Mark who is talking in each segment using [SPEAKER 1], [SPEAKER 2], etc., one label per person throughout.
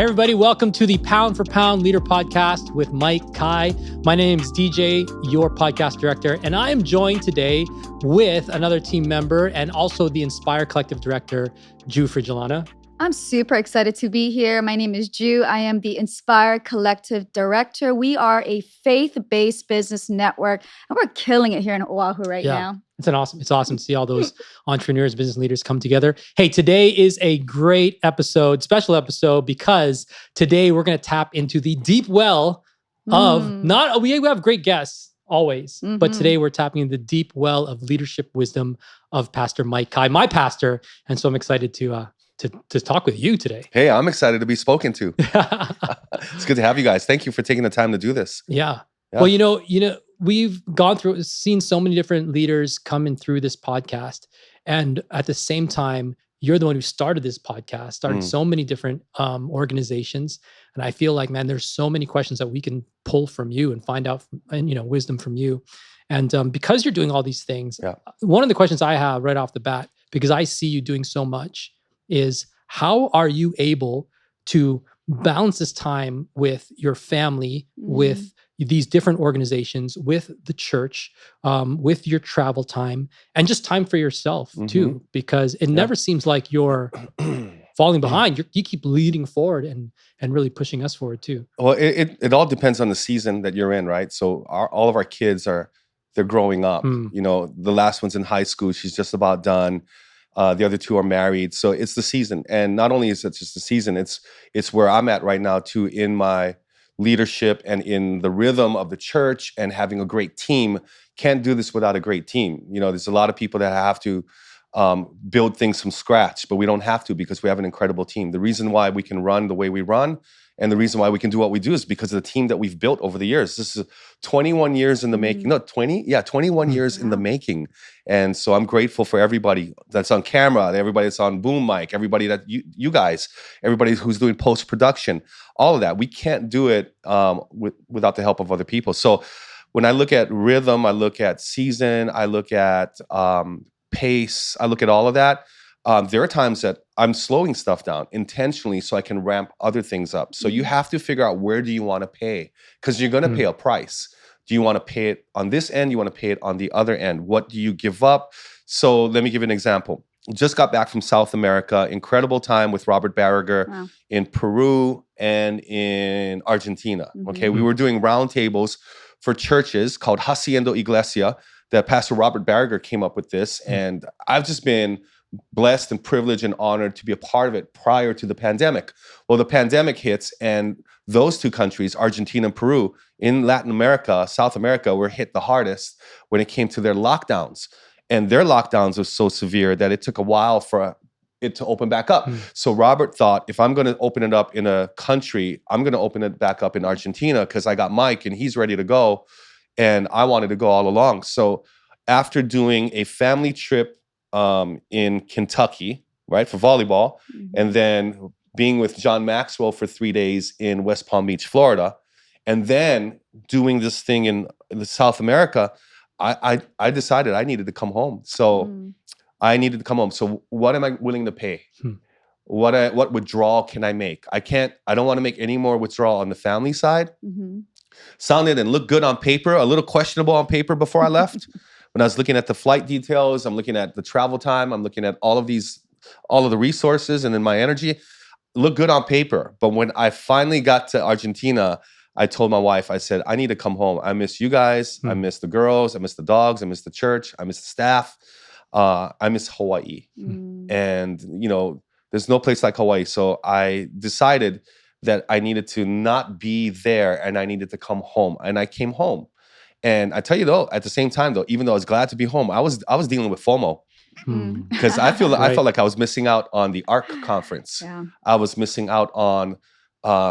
[SPEAKER 1] Hey everybody, welcome to the Pound for Pound Leader Podcast with mikekai. My name is DJ, your podcast director, and I am joined today with another team member and also the Inspire Collective director, Ju Frigillana.
[SPEAKER 2] I'm super excited to be here. My name is Ju. I am the Inspire Collective Director. We are a faith-based business network, and we're killing it here in Oahu right now.
[SPEAKER 1] It's awesome to see all those entrepreneurs, business leaders come together. Hey, today is a great episode, special episode, because today we're going to tap into the deep well of we have great guests always, but today we're tapping into the deep well of leadership wisdom of Pastor mikekai, my pastor, and so I'm excited to talk with you today.
[SPEAKER 3] Hey, I'm excited to be spoken to. It's good to have you guys. Thank you for taking the time to do this.
[SPEAKER 1] Yeah. Well, you know, we've seen so many different leaders coming through this podcast. And at the same time, you're the one who started this podcast, started so many different organizations. And I feel like, man, there's so many questions that we can pull from you and find out, wisdom from you. And because you're doing all these things, one of the questions I have right off the bat, because I see you doing so much, is how are you able to balance this time with your family, with these different organizations, with the church, with your travel time, and just time for yourself too? Because it never seems like you're falling behind. You keep leading forward and really pushing us forward too.
[SPEAKER 3] Well, it all depends on the season that you're in, right? So all of our kids they're growing up. You know, the last one's in high school. She's just about done. The other two are married. So it's the season. And not only is it just the season, it's where I'm at right now too, in my leadership and in the rhythm of the church and having a great team. Can't do this without a great team. You know, there's a lot of people that have to build things from scratch, but we don't have to because we have an incredible team. The reason why we can run the way we run and the reason why we can do what we do is because of the team that we've built over the years. This is 21 years in the making. No, 20? Yeah, 21 years in the making. And so I'm grateful for everybody that's on camera, everybody that's on boom mic, everybody that you guys, everybody who's doing post-production, all of that. We can't do it without the help of other people. So when I look at rhythm, I look at season, I look at pace, I look at all of that. There are times that I'm slowing stuff down intentionally so I can ramp other things up. So you have to figure out, where do you want to pay? Because you're going to pay a price. Do you want to pay it on this end? You want to pay it on the other end? What do you give up? So let me give you an example. Just got back from South America. Incredible time with Robert Barriger in Peru and in Argentina. Okay, we were doing roundtables for churches called Hacienda Iglesia that Pastor Robert Barriger came up with this. And I've just been blessed and privileged and honored to be a part of it prior to the pandemic. Well, the pandemic hits and those two countries, Argentina and Peru, in Latin America, South America, were hit the hardest when it came to their lockdowns. And their lockdowns were so severe that it took a while for it to open back up. So Robert thought, if I'm going to open it up in a country, I'm going to open it back up in Argentina because I got Mike and he's ready to go. And I wanted to go all along. So after doing a family trip in Kentucky, right, for volleyball, and then being with John Maxwell for 3 days in West Palm Beach, Florida, and then doing this thing in South America, I decided I needed to come home. So I needed to come home. So what am I willing to pay? What withdrawal can I make? I don't want to make any more withdrawal on the family side. Sounded and looked good on paper, a little questionable on paper before I left. When I was looking at the flight details, I'm looking at the travel time, I'm looking at all of the resources and then my energy, looked good on paper. But when I finally got to Argentina, I told my wife, I said, I need to come home. I miss you guys. I miss the girls. I miss the dogs. I miss the church. I miss the staff. I miss Hawaii. And, you know, there's no place like Hawaii. So I decided that I needed to not be there and I needed to come home. And I came home. And I tell you though, at the same time though, even though I was glad to be home, I was dealing with FOMO because I felt like I was missing out on the ARC conference. I was missing out on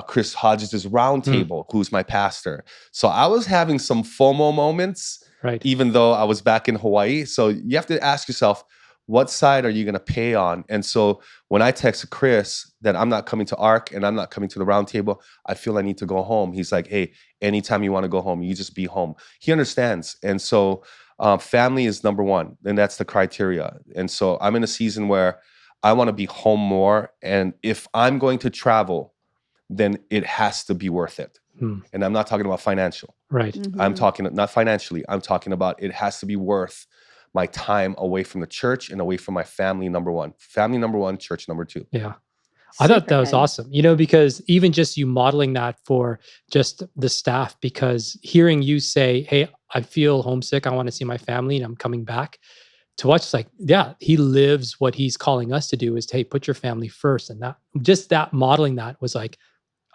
[SPEAKER 3] Chris Hodges' roundtable, who's my pastor. So I was having some FOMO moments, even though I was back in Hawaii. So you have to ask yourself, what side are you going to pay on? And so when I texted Chris that I'm not coming to ARC and I'm not coming to the roundtable, I feel I need to go home. He's like, hey, anytime you want to go home, you just be home. He understands. And so family is number one, and that's the criteria. And so I'm in a season where I want to be home more. And if I'm going to travel, then it has to be worth it. And I'm not talking about financial.
[SPEAKER 1] Right.
[SPEAKER 3] I'm talking not financially. I'm talking about it has to be worth my time away from the church and away from my family, number one. Family, number one, church, number two.
[SPEAKER 1] Yeah. I thought that was awesome, because even just you modeling that for just the staff, because hearing you say, hey, I feel homesick, I want to see my family and I'm coming back, to watch, it's like, yeah, he lives what he's calling us to do is, hey, put your family first. And that modeling that was like,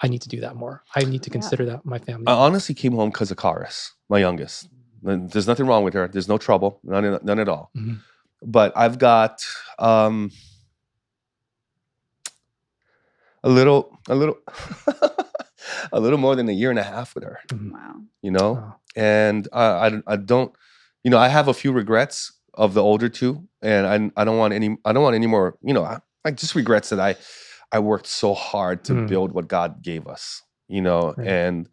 [SPEAKER 1] I need to do that more. I need to consider that my family.
[SPEAKER 3] I honestly came home because of Karis, my youngest. There's nothing wrong with her. There's no trouble, none at all. But I've got a little a little more than a year and a half with her.
[SPEAKER 2] Wow.
[SPEAKER 1] Wow.
[SPEAKER 3] And I don't, I have a few regrets of the older two, and I don't want any more. I just regrets that I worked so hard to build what God gave us. Right. And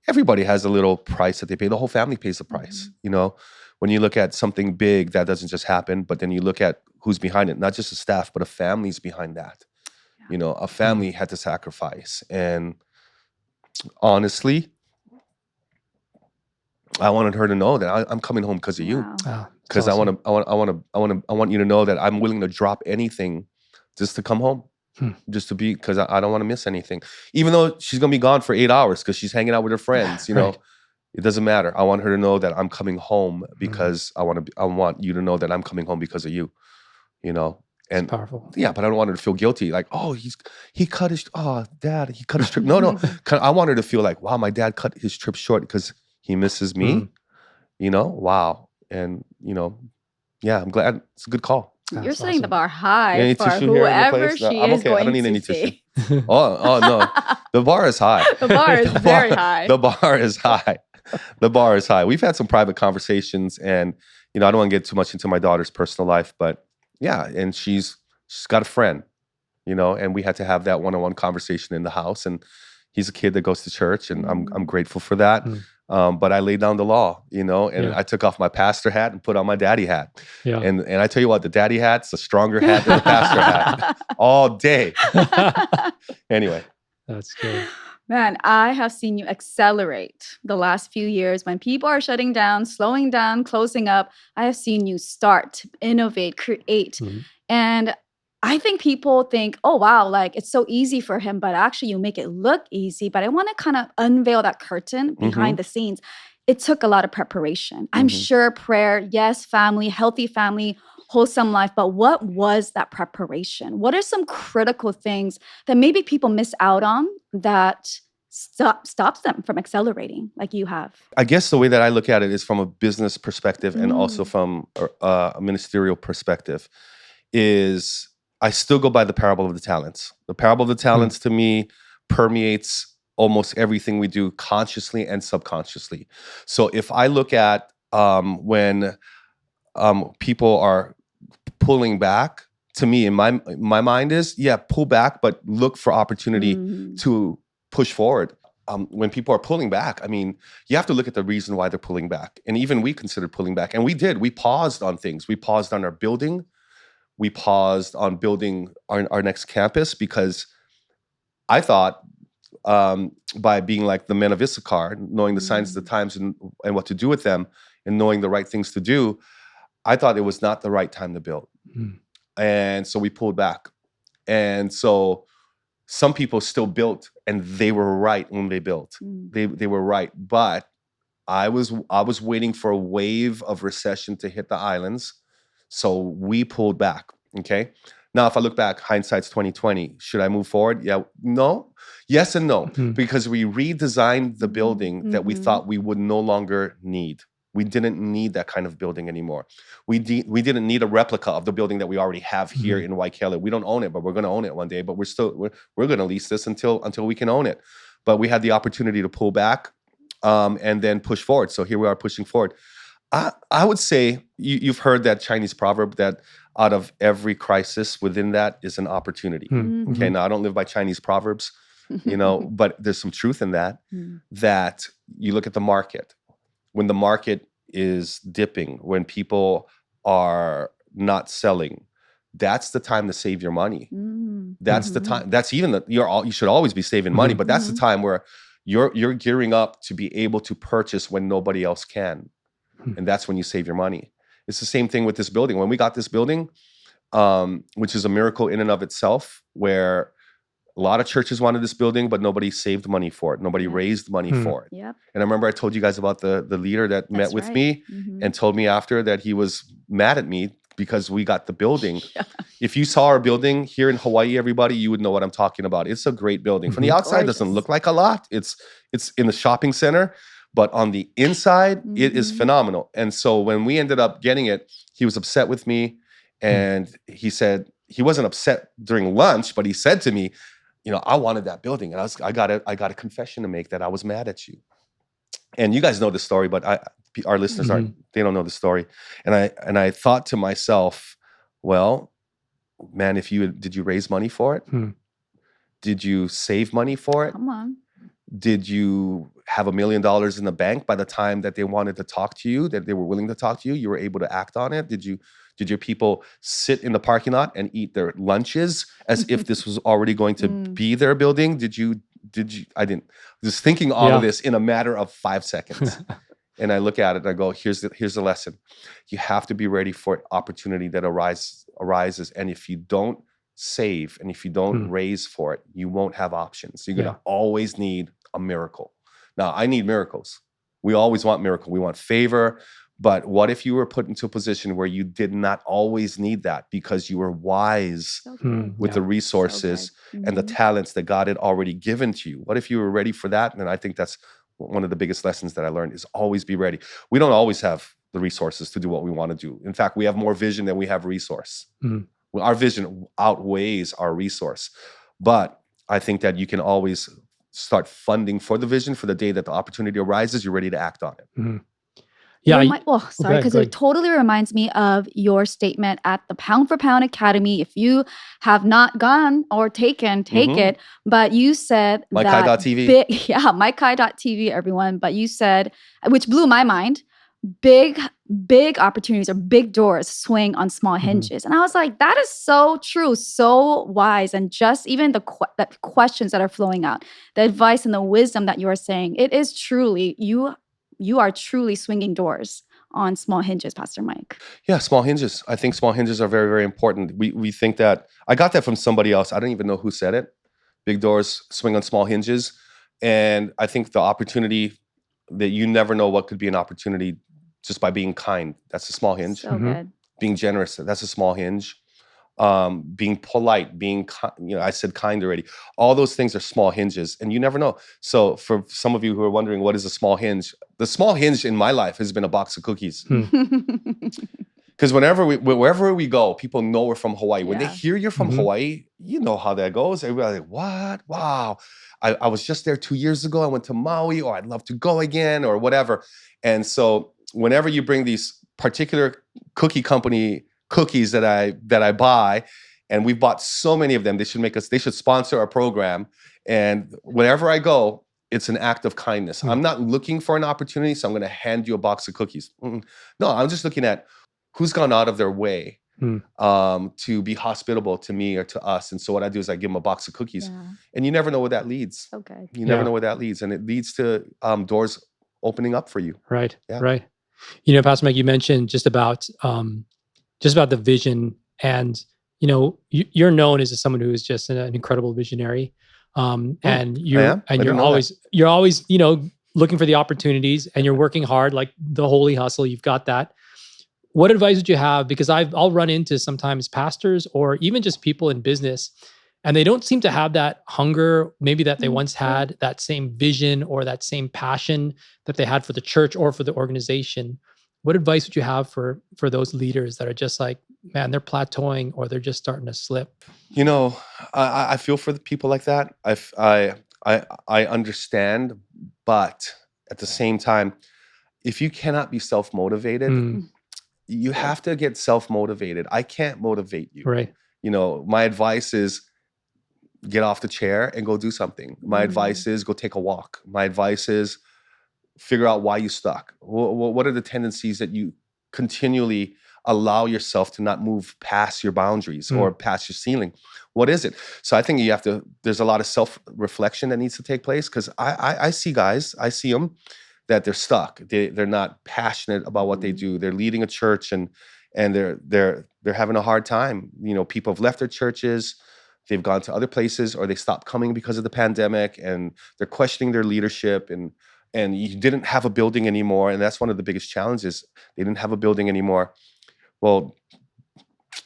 [SPEAKER 3] everybody has a little price that they pay. The whole family pays the price. When you look at something big, that doesn't just happen. But then you look at who's behind it, not just the staff, but a family's behind that. A family had to sacrifice. And honestly, I wanted her to know that I'm coming home because of you. Because awesome. I want you to know that I'm willing to drop anything just to come home, just to be, because I don't want to miss anything. Even though she's gonna be gone for 8 hours because she's hanging out with her friends,
[SPEAKER 1] Right.
[SPEAKER 3] It doesn't matter. I want her to know that I'm coming home because I want you to know that I'm coming home because of you. And
[SPEAKER 1] it's powerful.
[SPEAKER 3] Yeah, but I don't want her to feel guilty. Like, oh, Dad, he cut his trip. No. I want her to feel like, wow, my dad cut his trip short because he misses me. Wow. And yeah, I'm glad. It's a good call.
[SPEAKER 2] You're setting the bar high for
[SPEAKER 3] tissue
[SPEAKER 2] whoever she
[SPEAKER 3] I'm
[SPEAKER 2] is
[SPEAKER 3] okay.
[SPEAKER 2] going
[SPEAKER 3] I don't need
[SPEAKER 2] to
[SPEAKER 3] any
[SPEAKER 2] see.
[SPEAKER 3] tissue. Oh no, the bar is high.
[SPEAKER 2] The bar is very high.
[SPEAKER 3] The bar is high. The bar is high. We've had some private conversations, and I don't want to get too much into my daughter's personal life, but yeah, and she's got a friend, and we had to have that one-on-one conversation in the house. And he's a kid that goes to church, and I'm grateful for that. But I laid down the law, and I took off my pastor hat and put on my daddy hat.
[SPEAKER 1] Yeah.
[SPEAKER 3] And I tell you what, the daddy hat's a stronger hat than the pastor hat all day. Anyway.
[SPEAKER 1] That's good.
[SPEAKER 2] Man, I have seen you accelerate the last few years. When people are shutting down, slowing down, closing up, I have seen you start, innovate, create. And I think people think, oh, wow, like it's so easy for him, but actually you make it look easy. But I want to kind of unveil that curtain behind the scenes. It took a lot of preparation. I'm sure prayer, yes, family, healthy family, wholesome life. But what was that preparation? What are some critical things that maybe people miss out on that stops them from accelerating like you have?
[SPEAKER 3] I guess the way that I look at it is from a business perspective and also from a ministerial perspective is I still go by the parable of the talents. The parable of the talents to me permeates almost everything we do consciously and subconsciously. So if I look at when people are pulling back, to me, in my mind is, pull back, but look for opportunity to push forward. When people are pulling back, I mean, you have to look at the reason why they're pulling back. And even we considered pulling back. And we did. We paused on things. We paused on our building. We paused on building our next campus because I thought by being like the men of Issachar, knowing the signs of the times and what to do with them and knowing the right things to do, I thought it was not the right time to build. And so we pulled back. And so some people still built and they were right when they built. They were right. But I was waiting for a wave of recession to hit the islands. So we pulled back. Okay. Now, if I look back, hindsight's 2020. Should I move forward? Yeah. No. Yes and no. Because we redesigned the building that we thought we would no longer need. We didn't need that kind of building anymore. We didn't need a replica of the building that we already have here in Waikele. We don't own it, but we're going to own it one day. But we're going to lease this until we can own it. But we had the opportunity to pull back and then push forward. So here we are pushing forward. I would say you've heard that Chinese proverb that out of every crisis within that is an opportunity. Okay, now I don't live by Chinese proverbs, but there's some truth in that, that you look at the market. When the market is dipping, when people are not selling, that's the time to save your money. That's the time. That's even you should always be saving money, but that's the time where you're gearing up to be able to purchase when nobody else can. And that's when you save your money. It's the same thing with this building. When we got this building, which is a miracle in and of itself, where a lot of churches wanted this building, but nobody saved money for it. Nobody raised money for it.
[SPEAKER 2] Yep.
[SPEAKER 3] And I remember I told you guys about the leader that met with me and told me after that he was mad at me because we got the building. If you saw our building here in Hawaii, everybody, you would know what I'm talking about. It's a great building. From the outside, it doesn't look like a lot. It's in the shopping center, but on the inside, it is phenomenal. And so when we ended up getting it, he was upset with me. And he said, he wasn't upset during lunch, but he said to me, I wanted that building. And I got a confession to make that I was mad at you. And you guys know the story, but our listeners they don't know the story. And I thought to myself, well, man, did you raise money for it? Did you save money for it?
[SPEAKER 2] Come on.
[SPEAKER 3] Did you have $1 million in the bank by the time that they wanted to talk to you, that they were willing to talk to you? You were able to act on it? Did your people sit in the parking lot and eat their lunches as if this was already going to be their building? I didn't. Just thinking all of this in a matter of 5 seconds. And I look at it and I go, here's the lesson. You have to be ready for opportunity that arises. And if you don't save and if you don't raise for it, you won't have options. You're going to always need a miracle. Now, I need miracles. We always want miracle. We want favor. But what if you were put into a position where you did not always need that because you were wise with the resources and the talents that God had already given to you? What if you were ready for that? And I think that's one of the biggest lessons that I learned is always be ready. We don't always have the resources to do what we want to do. In fact, we have more vision than we have resource. Well, our vision outweighs our resource. But I think that you can always start funding for the vision for the day that the opportunity arises, you're ready to act on it.
[SPEAKER 2] Because it totally reminds me of your statement at the Pound for Pound Academy. If you have not gone or taken, take it. But you said
[SPEAKER 3] mikekai.tv.
[SPEAKER 2] mikekai.tv, everyone. But you said, which blew my mind, big opportunities or big doors swing on small hinges. And I was like, that is so true, so wise. And just even the questions that are flowing out, the advice and the wisdom that you are saying, it is truly, you are truly swinging doors on small hinges, Pastor Mike.
[SPEAKER 3] Yeah, small hinges. I think small hinges are very, very important. We think that, I got that from somebody else. I don't even know who said it. Big doors swing on small hinges. And I think the opportunity that you never know what could be an opportunity just by being kind. That's a small hinge.
[SPEAKER 2] So good.
[SPEAKER 3] Being generous. That's a small hinge. Being polite, I said kind already. All those things are small hinges and you never know. So for some of you who are wondering what is a small hinge, the small hinge in my life has been a box of cookies. Because wherever we go, people know we're from Hawaii. When they hear you're from Hawaii, you know how that goes. Everybody's like, what? Wow. I was just there 2 years ago. I went to Maui, or I'd love to go again, or whatever. And so whenever you bring these particular cookie company cookies that I buy, and we've bought so many of them, they should sponsor our program. And wherever I go, it's an act of kindness. I'm not looking for an opportunity, so I'm going to hand you a box of cookies. No, I'm just looking at who's gone out of their way to be hospitable to me or to us. And so what I do is I give them a box of cookies. And you never know where that leads.
[SPEAKER 2] Okay.
[SPEAKER 3] You never know where that leads. And it leads to doors opening up for you.
[SPEAKER 1] Right. Yeah. Right. Pastor Mike, you mentioned just about the vision, and you're known as someone who is just an incredible visionary, and you're always looking for the opportunities, and you're working hard, like the holy hustle. You've got that. What advice would you have? Because I'll run into sometimes pastors or even just people in business, and they don't seem to have that hunger, maybe that they once had, that same vision or that same passion that they had for the church or for the organization. What advice would you have for those leaders that are just like, man, they're plateauing or they're just starting to slip?
[SPEAKER 3] I feel for the people like that. I understand, but at the same time, if you cannot be self-motivated, you have to get self-motivated. I can't motivate you.
[SPEAKER 1] Right.
[SPEAKER 3] My advice is get off the chair and go do something. My advice is go take a walk. My advice is figure out why you stuck. What are the tendencies that you continually allow yourself to not move past your boundaries or past your ceiling? What is it? So I think there's a lot of self-reflection that needs to take place, because I see guys, I see them that they're stuck. They're not passionate about what they do. They're leading a church and they're having a hard time. You know, people have left their churches, they've gone to other places, or they stopped coming because of the pandemic, and they're questioning their leadership, and you didn't have a building anymore. And that's one of the biggest challenges. They didn't have a building anymore. Well,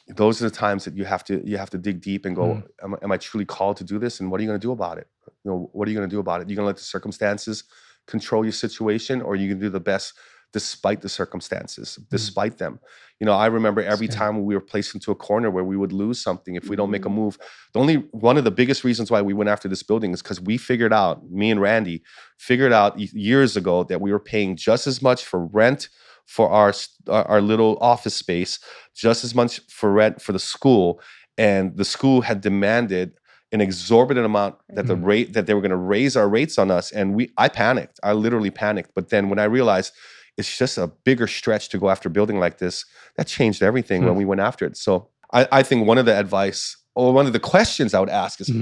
[SPEAKER 3] those are the times that you have to dig deep and go, am I truly called to do this? And what are you going to do about it? You know, what are you going to do about it? You're going to let the circumstances control your situation, or you can do the best despite the circumstances, despite them. You know, I remember every time we were placed into a corner where we would lose something if we don't make a move. One of the biggest reasons why we went after this building is because we figured out, me and Randy figured out years ago, that we were paying just as much for rent for our little office space, just as much for rent for the school, and the school had demanded an exorbitant amount that the rate that they were going to raise our rates on us, and I panicked. I literally panicked. But then when I realized it's just a bigger stretch to go after a building like this, that changed everything when we went after it. So I think one of the advice, or one of the questions I would ask is,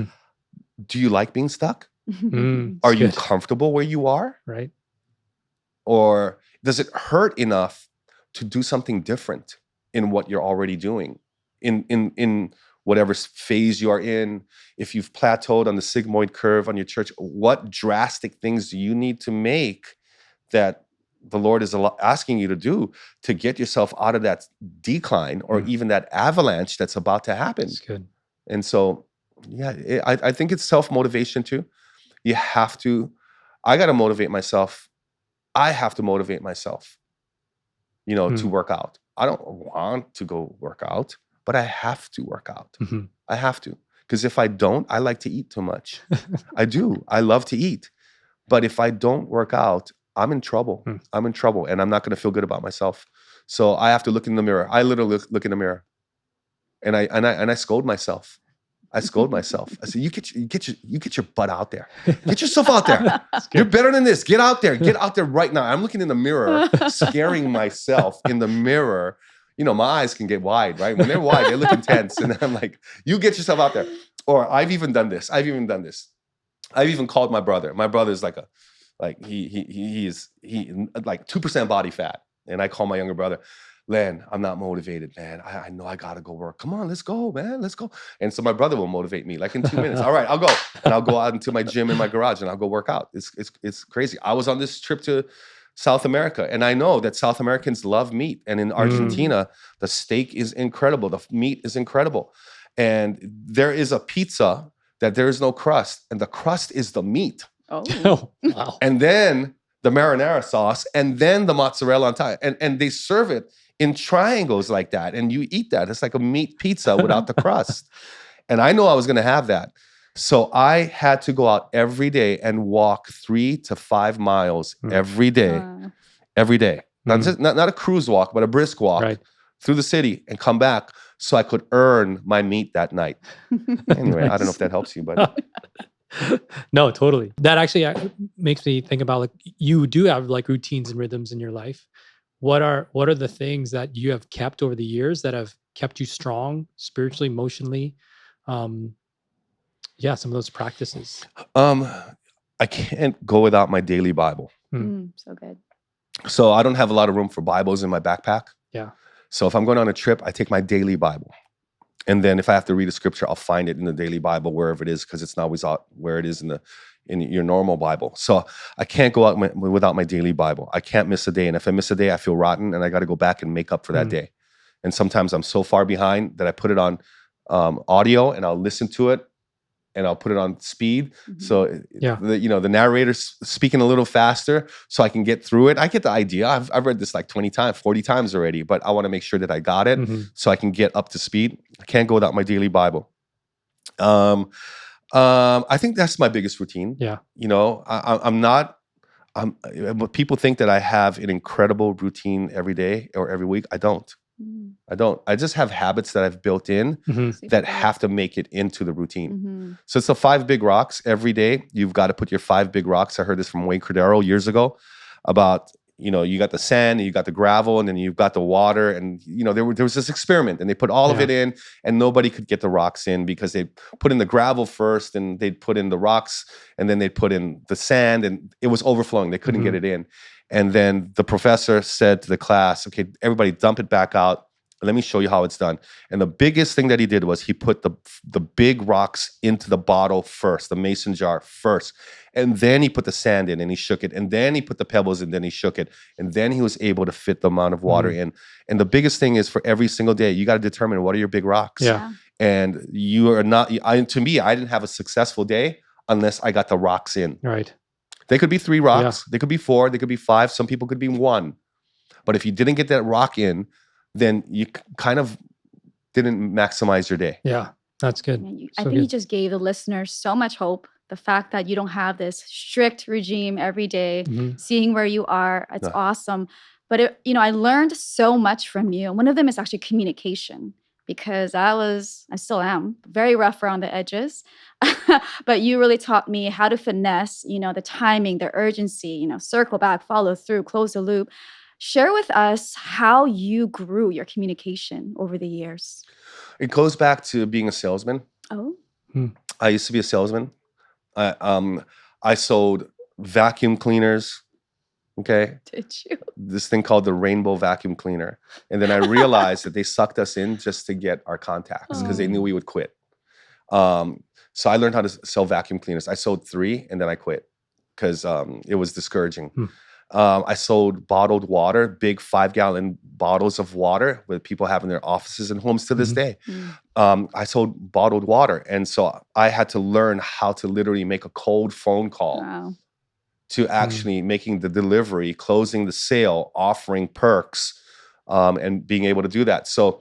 [SPEAKER 3] do you like being stuck? Are you comfortable where you are?
[SPEAKER 1] Right.
[SPEAKER 3] Or does it hurt enough to do something different in what you're already doing? In whatever phase you are in, if you've plateaued on the sigmoid curve on your church, what drastic things do you need to make that the Lord is asking you to do to get yourself out of that decline, or even that avalanche that's about to happen?
[SPEAKER 1] That's good.
[SPEAKER 3] And so, I think it's self-motivation too. You have to, I got to motivate myself. I have to motivate myself, you know, to work out. I don't want to go work out, but I have to work out. I have to. Because if I don't, I like to eat too much. I do. I love to eat. But if I don't work out, I'm in trouble. I'm in trouble, and I'm not going to feel good about myself. So I have to look in the mirror. I literally look in the mirror, and I scold myself. I scold myself. I say, you get your butt out there. Get yourself out there. You're better than this. Get out there. Get out there right now. I'm looking in the mirror, scaring myself in the mirror. You know, my eyes can get wide, right? When they're wide, they look intense. And I'm like, you get yourself out there. Or I've even done this. I've even called my brother. My brother's he's like 2% body fat. And I call my younger brother, Len, I'm not motivated, man. I know I gotta go work. Come on, let's go, man. Let's go. And so my brother will motivate me like in 2 minutes. All right, I'll go. And I'll go out into my gym in my garage and I'll go work out. It's crazy. I was on this trip to South America, and I know that South Americans love meat. And in Argentina, the steak is incredible. The meat is incredible. And there is a pizza that there is no crust, and the crust is the meat.
[SPEAKER 1] Oh, wow.
[SPEAKER 3] And then the marinara sauce, and then the mozzarella on top. And they serve it in triangles like that. And you eat that. It's like a meat pizza without the crust. And I know I was going to have that. So I had to go out every day and walk 3 to 5 miles every day. Every day. Not a cruise walk, but a brisk walk through the city and come back so I could earn my meat that night. Anyway, I don't know if that helps you, but...
[SPEAKER 1] No, totally. That actually makes me think about, like, you do have like routines and rhythms in your life. What are the things that you have kept over the years that have kept you strong spiritually, emotionally? Some of those practices.
[SPEAKER 3] I can't go without my daily Bible.
[SPEAKER 2] So good.
[SPEAKER 3] So I don't have a lot of room for Bibles in my backpack.
[SPEAKER 1] Yeah.
[SPEAKER 3] So if I'm going on a trip, I take my daily Bible. And then if I have to read a scripture, I'll find it in the daily Bible, wherever it is, because it's not always out where it is in your normal Bible. So I can't go out without my daily Bible. I can't miss a day. And if I miss a day, I feel rotten, and I got to go back and make up for that day. And sometimes I'm so far behind that I put it on audio, and I'll listen to it, and I'll put it on speed. So the narrator's speaking a little faster so I can get through it. I get the idea. I've read this like 20 times, 40 times already, but I want to make sure that I got it so I can get up to speed. I can't go without my daily Bible. I think that's my biggest routine.
[SPEAKER 1] Yeah.
[SPEAKER 3] You know, but people think that I have an incredible routine every day or every week. I don't. I just have habits that I've built in that have to make it into the routine. So it's the 5 big rocks every day. You've got to put your 5 big rocks. I heard this from Wayne Cordero years ago about you got the sand, and you got the gravel, and then you've got the water. And, there was this experiment, and they put all of it in, and nobody could get the rocks in because they put in the gravel first, and they'd put in the rocks, and then they'd put in the sand, and it was overflowing. They couldn't get it in. And then the professor said to the class, okay, everybody dump it back out. Let me show you how it's done. And the biggest thing that he did was he put the big rocks into the bottle first, the mason jar first. And then he put the sand in and he shook it. And then he put the pebbles in, then he shook it. And then he was able to fit the amount of water in. And the biggest thing is for every single day, you got to determine what are your big rocks.
[SPEAKER 1] Yeah.
[SPEAKER 3] And you are not, to me, I didn't have a successful day unless I got the rocks in.
[SPEAKER 1] Right.
[SPEAKER 3] They could be 3 rocks. They could be 4. They could be 5. Some people could be 1. But if you didn't get that rock in, then you kind of didn't maximize your day.
[SPEAKER 1] Yeah, that's good.
[SPEAKER 2] I think you just gave the listeners so much hope. The fact that you don't have this strict regime every day, seeing where you are, it's awesome. But I learned so much from you. And one of them is actually communication, because I still am very rough around the edges. But you really taught me how to finesse, the timing, the urgency, circle back, follow through, close the loop. Share with us how you grew your communication over the years.
[SPEAKER 3] It goes back to being a salesman.
[SPEAKER 2] Oh.
[SPEAKER 3] I used to be a salesman. I sold vacuum cleaners. Okay.
[SPEAKER 2] Did you?
[SPEAKER 3] This thing called the rainbow vacuum cleaner. And then I realized that they sucked us in just to get our contacts because they knew we would quit. So I learned how to sell vacuum cleaners. I sold 3 and then I quit because it was discouraging. I sold bottled water, big 5-gallon bottles of water that people have in their offices and homes to this day. I sold bottled water. And so I had to learn how to literally make a cold phone call to actually making the delivery, closing the sale, offering perks, and being able to do that. So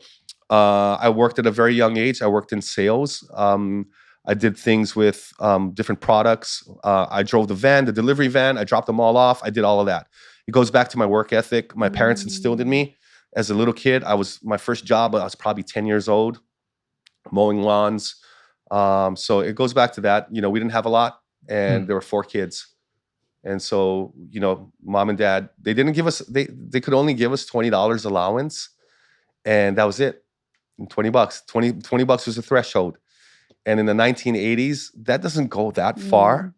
[SPEAKER 3] I worked at a very young age. I worked in sales. I did things with different products. I drove the van, the delivery van. I dropped them all off. I did all of that. It goes back to my work ethic. My parents instilled in me as a little kid. My first job, I was probably 10 years old, mowing lawns. So it goes back to that. We didn't have a lot, and there were 4 kids. And so, mom and dad, they didn't give us, they could only give us $20 allowance. And that was it. And $20. $20 was the threshold. And in the 1980s, that doesn't go that far.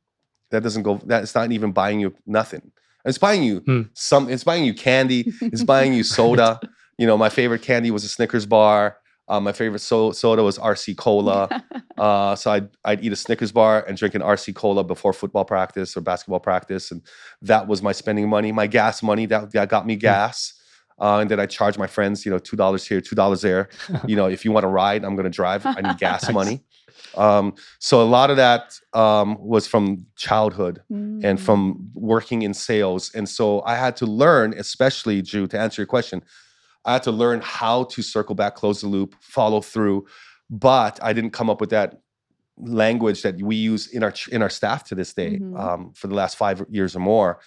[SPEAKER 3] That's not even buying you nothing. It's buying you it's buying you candy. It's buying you soda. My favorite candy was a Snickers bar. My favorite soda was RC Cola. So I'd eat a Snickers bar and drink an RC Cola before football practice or basketball practice. And that was my spending money, my gas money. That got me gas. And then I charge my friends, $2 here, $2 there. If you want to ride, I'm going to drive. I need gas money. So a lot of that was from childhood and from working in sales. And so I had to learn, especially, Ju, to answer your question, I had to learn how to circle back, close the loop, follow through. But I didn't come up with that language that we use in our staff to this day for the last 5 years or more.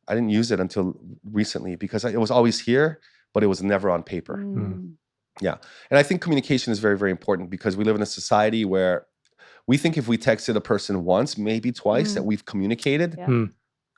[SPEAKER 3] I didn't use it until recently because it was always here, but it was never on paper. Yeah. And I think communication is very, very important because we live in a society where we think if we texted a person once, maybe twice, that we've communicated.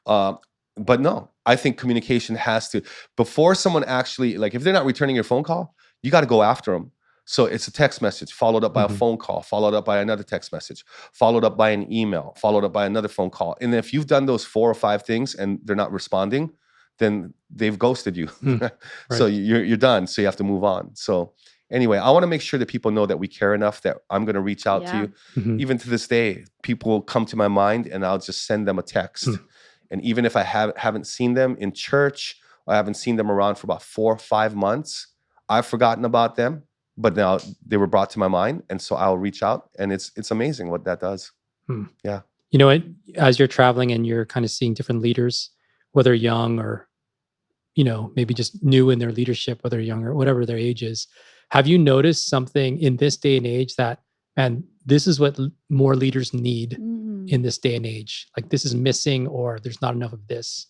[SPEAKER 3] But no, I think communication has to, before someone actually, like if they're not returning your phone call, you got to go after them. So it's a text message followed up by a phone call, followed up by another text message, followed up by an email, followed up by another phone call. And if you've done those 4 or 5 things and they're not responding, then they've ghosted you. Right. So you're done. So you have to move on. So anyway, I want to make sure that people know that we care enough that I'm going to reach out to you. Even to this day, people come to my mind and I'll just send them a text. And even if I haven't seen them in church, or I haven't seen them around for about 4 or 5 months, I've forgotten about them. But now they were brought to my mind. And so I'll reach out. And it's amazing what that does. Yeah.
[SPEAKER 1] As you're traveling and you're kind of seeing different leaders, whether young or, maybe just new in their leadership, whether young or whatever their age is, have you noticed something in this day and age that, man, this is what more leaders need in this day and age? Like this is missing, or there's not enough of this,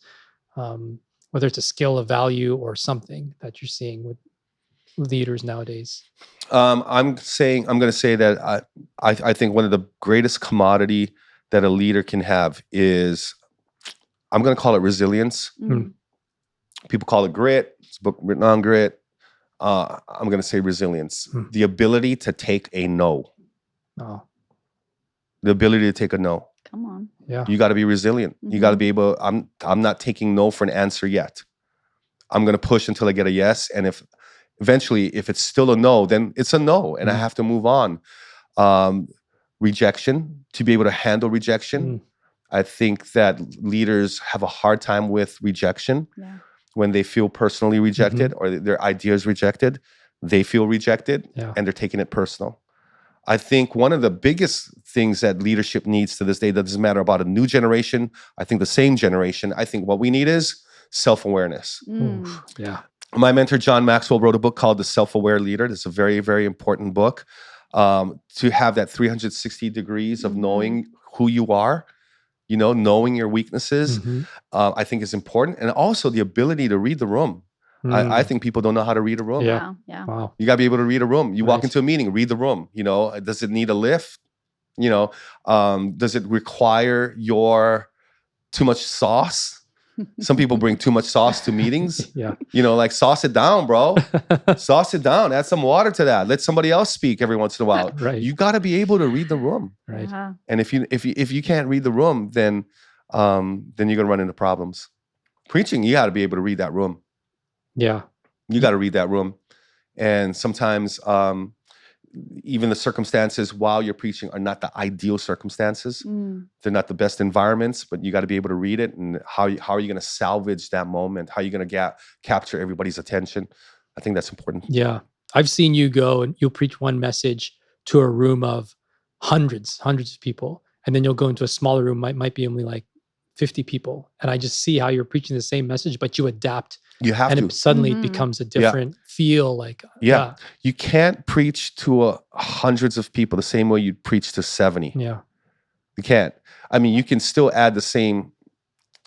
[SPEAKER 1] whether it's a skill, a value, or something that you're seeing with leaders nowadays?
[SPEAKER 3] I'm going to say that I think one of the greatest commodity that a leader can have is, I'm going to call it resilience. People call it grit. It's a book written on grit. I'm going to say resilience. The ability to take a no.
[SPEAKER 1] Oh.
[SPEAKER 3] The ability to take a no.
[SPEAKER 2] Come on.
[SPEAKER 1] Yeah.
[SPEAKER 3] You got to be resilient. You got to be able, I'm not taking no for an answer yet. I'm going to push until I get a yes. And if it's still a no, then it's a no. And I have to move on. Rejection, to be able to handle rejection. I think that leaders have a hard time with rejection. Yeah. When they feel personally rejected or their ideas rejected, they feel rejected and they're taking it personal. I think one of the biggest things that leadership needs to this day, that doesn't matter about a new generation, I think the same generation, I think what we need is self-awareness.
[SPEAKER 1] Yeah.
[SPEAKER 3] My mentor, John Maxwell, wrote a book called The Self-Aware Leader. It's a very, very important book. To have that 360 degrees of knowing who you are, knowing your weaknesses, I think is important. And also the ability to read the room. I think people don't know how to read a room.
[SPEAKER 2] Yeah. Yeah.
[SPEAKER 1] Wow.
[SPEAKER 3] You got to be able to read a room. You walk into a meeting, read the room. Does it need a lift? Does it require too much sauce? Some people bring too much sauce to meetings.
[SPEAKER 1] Yeah.
[SPEAKER 3] Like sauce it down, bro. Sauce it down. Add some water to that. Let somebody else speak every once in a while.
[SPEAKER 1] Right.
[SPEAKER 3] You got to be able to read the room.
[SPEAKER 1] Right.
[SPEAKER 2] Uh-huh.
[SPEAKER 3] And if you can't read the room, then you're gonna run into problems. Preaching, you got to be able to read that room.
[SPEAKER 1] Yeah.
[SPEAKER 3] You got to read that room. And sometimes even the circumstances while you're preaching are not the ideal circumstances. They're not the best environments, but you got to be able to read it. And how are you going to salvage that moment? How are you going to capture everybody's attention? I think that's important.
[SPEAKER 1] Yeah. I've seen you go and you'll preach one message to a room of hundreds of people. And then you'll go into a smaller room, might be only like 50 people. And I just see how you're preaching the same message, but you adapt.
[SPEAKER 3] You have to.
[SPEAKER 1] And suddenly it becomes a different feel. Like,
[SPEAKER 3] you can't preach to hundreds of people the same way you'd preach to 70.
[SPEAKER 1] Yeah.
[SPEAKER 3] You can't. I mean, you can still add the same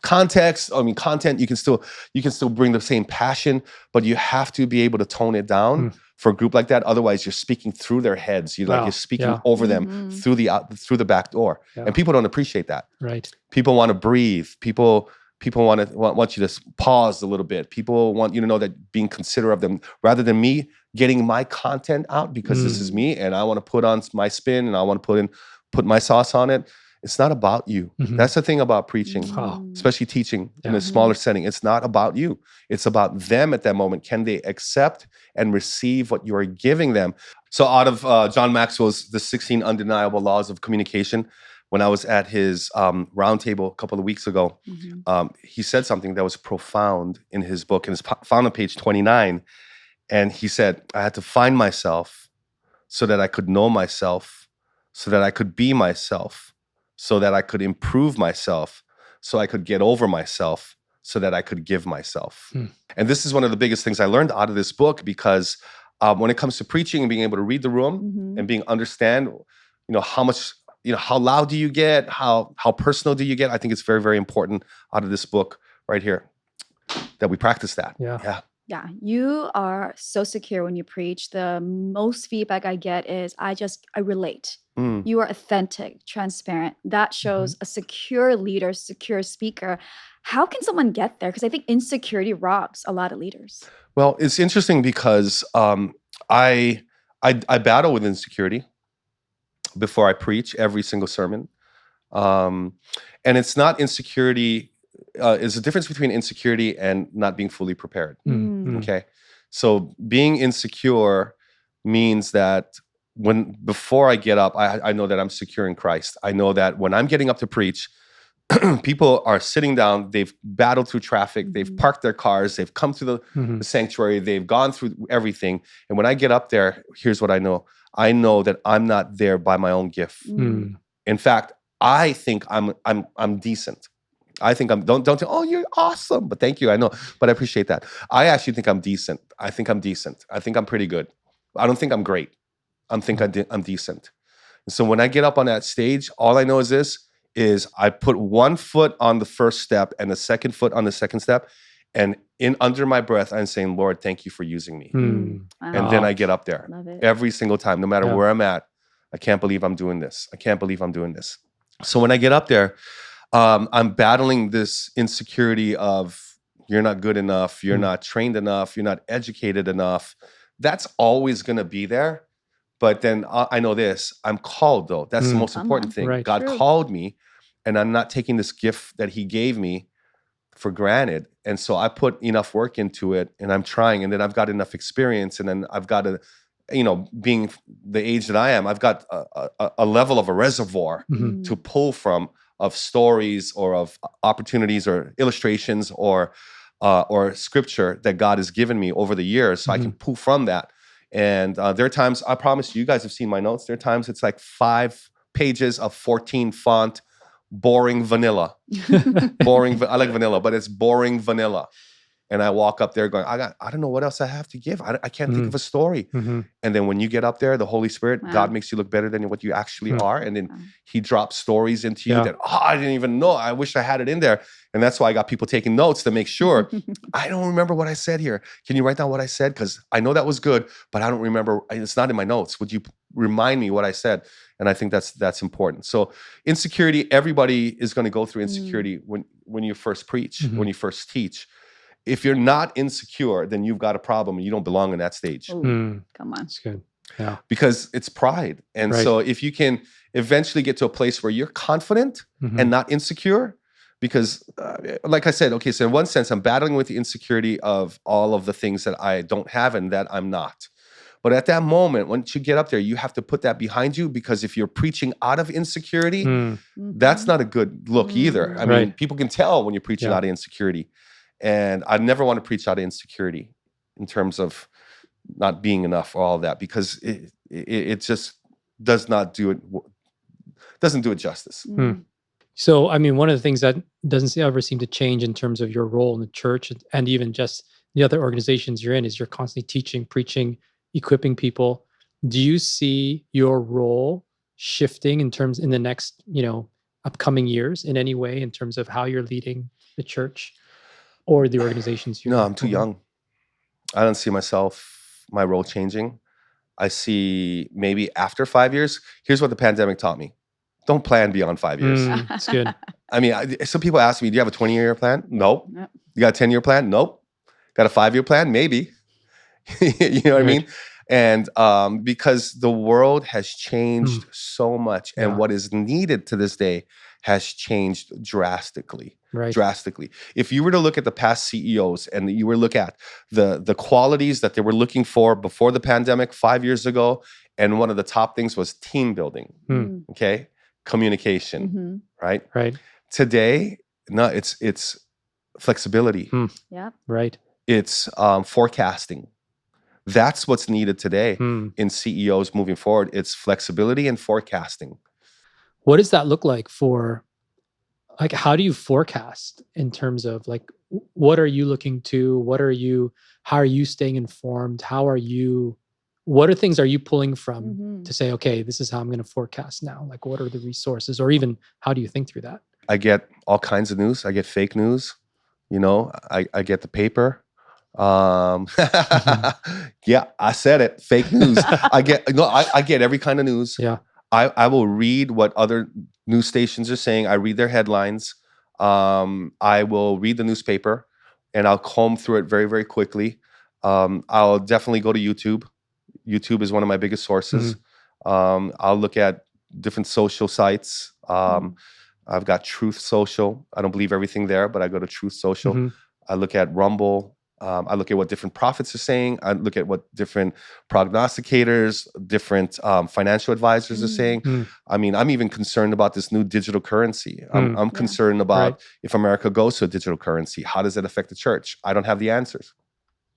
[SPEAKER 3] context. Content. You can still bring the same passion, but you have to be able to tone it down for a group like that. Otherwise, you're speaking through their heads. You're speaking over them through the back door, and people don't appreciate that.
[SPEAKER 1] Right.
[SPEAKER 3] People want to breathe. People want you to pause a little bit. People want you to know that being considerate of them, rather than me getting my content out because this is me and I want to put on my spin and I want to put my sauce on it. It's not about you. That's the thing about preaching, especially teaching in a smaller setting. It's not about you. It's about them at that moment. Can they accept and receive what you are giving them? So out of John Maxwell's The 16 Undeniable Laws of Communication, when I was at his roundtable a couple of weeks ago, he said something that was profound in his book, and it's found on page 29. And he said, I had to find myself so that I could know myself, so that I could be myself, so that I could improve myself, so I could get over myself, so that I could give myself. And this is one of the biggest things I learned out of this book, because when it comes to preaching and being able to read the room and understand, how much, how loud do you get? How personal do you get? I think it's very, very important out of this book right here that we practice that.
[SPEAKER 1] Yeah.
[SPEAKER 2] Yeah, you are so secure when you preach. The most feedback I get is I relate. You are authentic, transparent. That shows a secure leader, secure speaker. How can someone get there? Because I think insecurity robs a lot of leaders.
[SPEAKER 3] Well, it's interesting because I battle with insecurity before I preach every single sermon. And it's not insecurity. There's a difference between insecurity and not being fully prepared. Okay. So being insecure means that before I get up, I know that I'm secure in Christ. I know that when I'm getting up to preach, people are sitting down, they've battled through traffic, they've parked their cars, they've come to the sanctuary, they've gone through everything. And when I get up there, here's what I know. I know that I'm not there by my own gift. In fact, I think I'm decent. I think don't tell, oh, you're awesome, but thank you. I know, but I appreciate that. I actually think I'm decent. I think I'm decent. I think I'm pretty good. I don't think I'm great. I'm decent. And so when I get up on that stage, all I know is this, is I put one foot on the first step and the second foot on the second step. And under my breath, I'm saying, Lord, thank you for using me. And then I get up there every single time, no matter where I'm at. I can't believe I'm doing this. I can't believe I'm doing this. So when I get up there, I'm battling this insecurity of, you're not good enough, you're not trained enough, you're not educated enough. That's always going to be there. But then I know this, I'm called though. That's the most important thing.
[SPEAKER 1] Right.
[SPEAKER 3] God called me, and I'm not taking this gift that he gave me for granted. And so I put enough work into it, and I'm trying, and then I've got enough experience, and then I've got being the age that I am, I've got a level of a reservoir to pull from, of stories or of opportunities or illustrations or scripture that God has given me over the years, so I can pull from that. And there are times, I promise you guys have seen my notes, there are times it's like 5 pages of 14 font, boring vanilla. I like vanilla, but it's boring vanilla. And I walk up there going, I don't know what else I have to give. I can't think of a story. And then when you get up there, the Holy Spirit, God makes you look better than what you actually are. And then he drops stories into you that, I didn't even know. I wish I had it in there. And that's why I got people taking notes to make sure. I don't remember what I said here. Can you write down what I said? Because I know that was good, but I don't remember. It's not in my notes. Would you remind me what I said? And I think that's important. So insecurity, everybody is going to go through insecurity when you first preach, when you first teach. If you're not insecure, then you've got a problem and you don't belong in that stage.
[SPEAKER 2] Come on.
[SPEAKER 1] That's good. Yeah.
[SPEAKER 3] Because it's pride. And so if you can eventually get to a place where you're confident and not insecure, because like I said, okay, so in one sense, I'm battling with the insecurity of all of the things that I don't have and that I'm not. But at that moment, once you get up there, you have to put that behind you, because if you're preaching out of insecurity, that's not a good look either. I mean, people can tell when you're preaching out of insecurity. And I never want to preach out of insecurity in terms of not being enough or all that, because it just doesn't do it justice.
[SPEAKER 1] So, I mean, one of the things that doesn't ever seem to change in terms of your role in the church and even just the other organizations you're in is you're constantly teaching, preaching, equipping people. Do you see your role shifting in the next, upcoming years in any way in terms of how you're leading the church or the organizations you're
[SPEAKER 3] No, I'm too young. I don't see my role changing. I see maybe after 5 years. Here's what the pandemic taught me. Don't plan beyond 5 years.
[SPEAKER 1] That's good.
[SPEAKER 3] I mean, some people ask me, do you have a 20-year plan? Nope. You got a 10-year plan? Nope. Got a 5-year plan? Maybe. You know what I mean? And because the world has changed so much, and what is needed to this day has changed drastically. Drastically. If you were to look at the past CEOs and you were to look at the qualities that they were looking for before the pandemic 5 years ago, and one of the top things was team building, okay? Communication, right? Today, no, it's flexibility.
[SPEAKER 1] Right.
[SPEAKER 3] It's forecasting. That's what's needed today in CEOs moving forward. It's flexibility and forecasting.
[SPEAKER 1] What does that look like for, how do you forecast in terms of what are you looking to? How are you staying informed? What are things are you pulling from to say, okay, this is how I'm going to forecast now? What are the resources, or even how do you think through that?
[SPEAKER 3] I get all kinds of news. I get fake news. I get the paper. Yeah, I said it. Fake news. I get every kind of news.
[SPEAKER 1] Yeah.
[SPEAKER 3] I will read what other news stations are saying. I read their headlines. I will read the newspaper, and I'll comb through it very, very quickly. I'll definitely go to YouTube. YouTube is one of my biggest sources. I'll look at different social sites. I've got Truth Social. I don't believe everything there, but I go to Truth Social. I look at Rumble. I look at what different prophets are saying. I look at what different prognosticators, different financial advisors are saying. I mean, I'm even concerned about this new digital currency. I'm concerned about if America goes to a digital currency, how does it affect the church? I don't have the answers,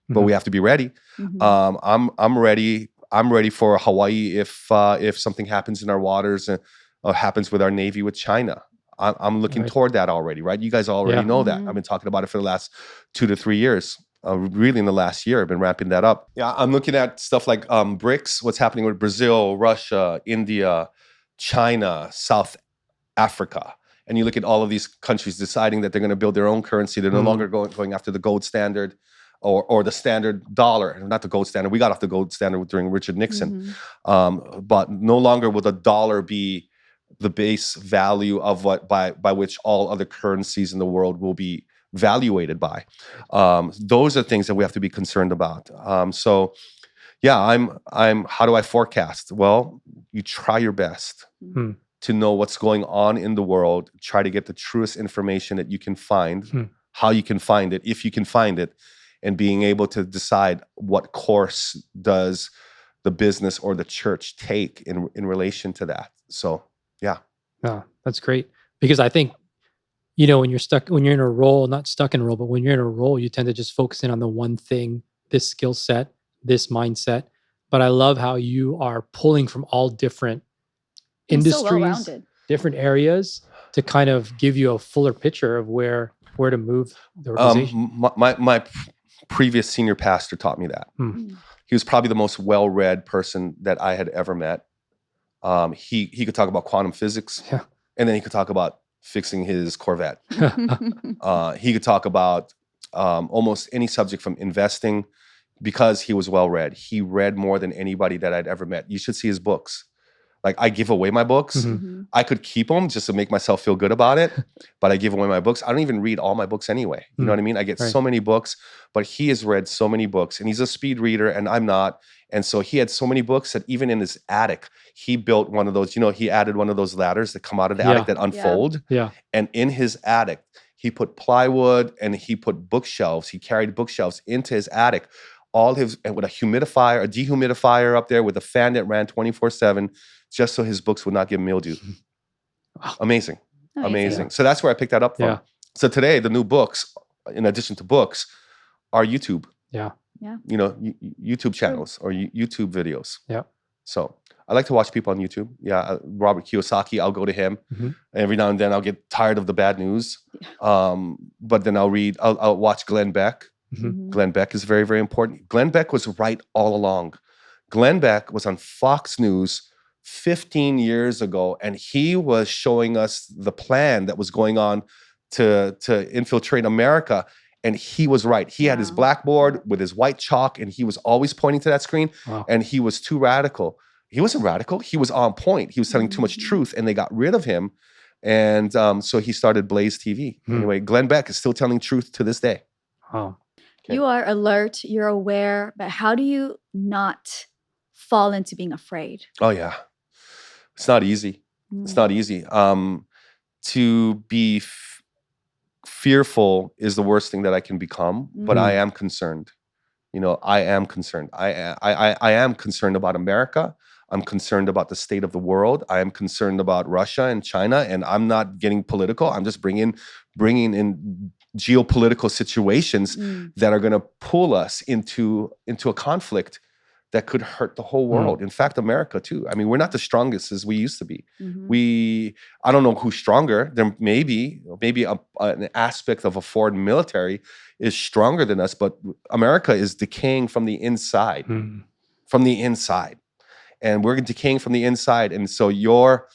[SPEAKER 3] but we have to be ready. I'm ready. I'm ready for Hawaii if something happens in our waters or happens with our Navy with China. I'm looking toward that already, right? You guys already know that. I've been talking about it for the last 2 to 3 years. Really in the last year, I've been ramping that up. Yeah, I'm looking at stuff like BRICS, what's happening with Brazil, Russia, India, China, South Africa. And you look at all of these countries deciding that they're going to build their own currency. They're no longer going after the gold standard or the standard dollar. Not the gold standard. We got off the gold standard during Richard Nixon. But no longer will the dollar be the base value of what by which all other currencies in the world will be evaluated by. Those are things that we have to be concerned about. So yeah, I'm how do I forecast? Well, you try your best to know what's going on in the world, try to get the truest information that you can find, how you can find it, if you can find it, and being able to decide what course does the business or the church take in relation to that. So yeah.
[SPEAKER 1] Yeah, that's great. Because I think, you know, when you're in a role, not stuck in a role, but when you're in a role, you tend to just focus in on the one thing, this skill set, this mindset. But I love how you are pulling from all different industries, different areas to kind of give you a fuller picture of where to move the organization.
[SPEAKER 3] My previous senior pastor taught me that. He was probably the most well-read person that I had ever met. He could talk about quantum physics, and then he could talk about fixing his Corvette. He could talk about almost any subject from investing because he was well-read. He read more than anybody that I'd ever met. You should see his books. Like, I give away my books. I could keep them just to make myself feel good about it, but I give away my books. I don't even read all my books anyway. You know what I mean? I get so many books, but he has read so many books, and he's a speed reader and I'm not. And so he had so many books that even in his attic, he built one of those, you know, he added one of those ladders that come out of the attic that unfold. And in his attic, he put plywood and he put bookshelves. He carried bookshelves into his attic. And with a humidifier, a dehumidifier up there with a fan that ran 24/7, just so his books would not get mildew. Amazing. So that's where I picked that up from. So today, the new books, in addition to books, are YouTube. You know, YouTube channels or YouTube videos. So I like to watch people on YouTube. Robert Kiyosaki, I'll go to him. Every now and then I'll get tired of the bad news. But then I'll watch Glenn Beck. Glenn Beck is very, very important. Glenn Beck was right all along. Glenn Beck was on Fox News 15 years ago, and he was showing us the plan that was going on to infiltrate America. And he was right. He had his blackboard with his white chalk, and he was always pointing to that screen. And he was too radical. He wasn't radical. He was on point. He was telling too much truth, and they got rid of him. And so he started Blaze TV. Anyway, Glenn Beck is still telling truth to this day.
[SPEAKER 2] You are alert, you're aware, but how do you not fall into being afraid?
[SPEAKER 3] Oh, yeah. It's not easy. It's not easy. To be fearful is the worst thing that I can become, but I am concerned. You know, I am concerned. I am concerned about America. I'm concerned about the state of the world. I am concerned about Russia and China, and I'm not getting political. I'm just bringing in geopolitical situations that are going to pull us into a conflict that could hurt the whole world. In fact, America too. I mean, we're not the strongest as we used to be. I don't know who's stronger. There maybe an aspect of a foreign military is stronger than us, but America is decaying from the inside. From the inside. And we're decaying from the inside. And so your